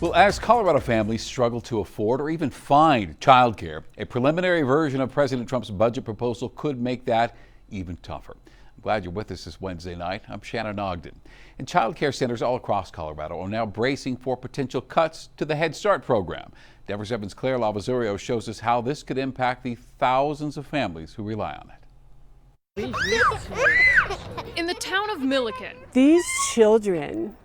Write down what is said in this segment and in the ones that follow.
Well, as Colorado families struggle to afford or even find childcare, a preliminary version of President Trump's budget proposal could make that even tougher. I'm glad you're with us this Wednesday night. I'm Shannon Ogden. And childcare centers all across Colorado are now bracing for potential cuts to the Head Start program. Denver 7's Claire Lavazurio shows us how this could impact the thousands of families who rely on it. In the town of Milliken, these children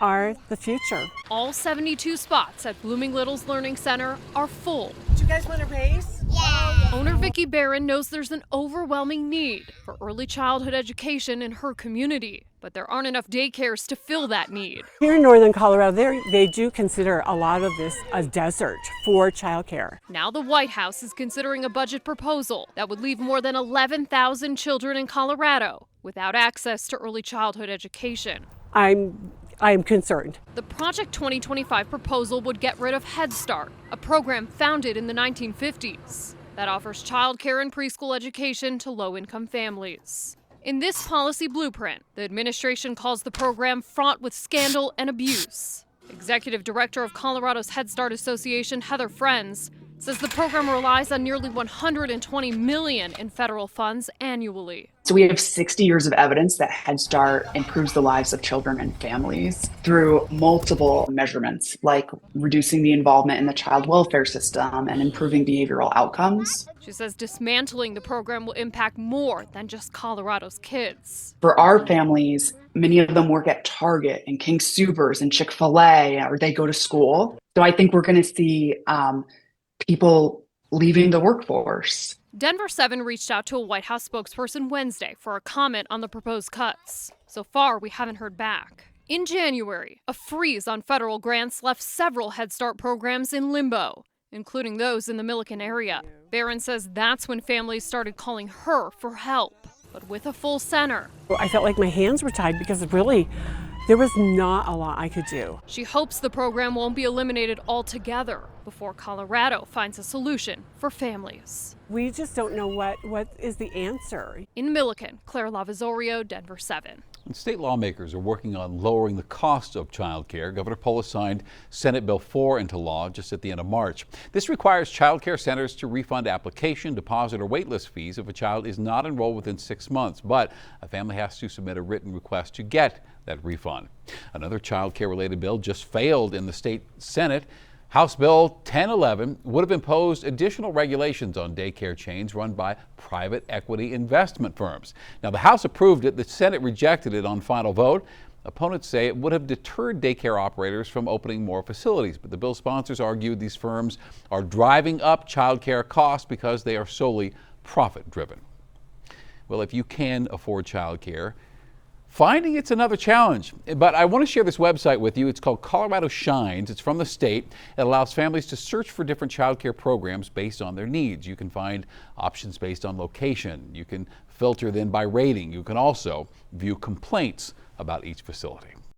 are the future. All 72 spots at Blooming Little's Learning Center are full. Do you guys want to race? Yeah. Owner Vicki Barron knows there's an overwhelming need for early childhood education in her community, but there aren't enough daycares to fill that need. Here in northern Colorado, they do consider a lot of this a desert for childcare. Now the White House is considering a budget proposal that would leave more than 11,000 children in Colorado without access to early childhood education. I'm concerned. The Project 2025 proposal would get rid of Head Start, a program founded in the 1950s that offers childcare and preschool education to low-income families. In this policy blueprint, the administration calls the program fraught with scandal and abuse. Executive Director of Colorado's Head Start Association, Heather Friends, says the program relies on nearly $120 million in federal funds annually. So we have 60 years of evidence that Head Start improves the lives of children and families through multiple measurements, like reducing the involvement in the child welfare system and improving behavioral outcomes. She says dismantling the program will impact more than just Colorado's kids. For our families, many of them work at Target and King Soopers and Chick-fil-A, or they go to school. So I think we're going to see people leaving the workforce. Denver 7 reached out to a White House spokesperson Wednesday for a comment on the proposed cuts. So far, we haven't heard back. In January, a freeze on federal grants left several Head Start programs in limbo, including those in the Milliken area. Barron says that's when families started calling her for help, but with a full center. I felt like my hands were tied because really, there was not a lot I could do. She hopes the program won't be eliminated altogether before Colorado finds a solution for families. We just don't know what is the answer. In Milliken, Claire Lavazurio, Denver 7. And state lawmakers are working on lowering the cost of child care. Governor Polis signed Senate Bill 4 into law just at the end of March. This requires child care centers to refund application, deposit, or waitlist fees if a child is not enrolled within 6 months, but a family has to submit a written request to get that refund. Another child care related bill just failed in the state Senate. House Bill 1011 would have imposed additional regulations on daycare chains run by private equity investment firms. Now, the House approved it. The Senate rejected it on final vote. Opponents say it would have deterred daycare operators from opening more facilities, but the bill sponsors argued these firms are driving up child care costs because they are solely profit driven. Well, if you can afford child care, finding it's another challenge, but I want to share this website with you. It's called Colorado Shines. It's from the state. It allows families to search for different child care programs based on their needs. You can find options based on location. You can filter then by rating. You can also view complaints about each facility.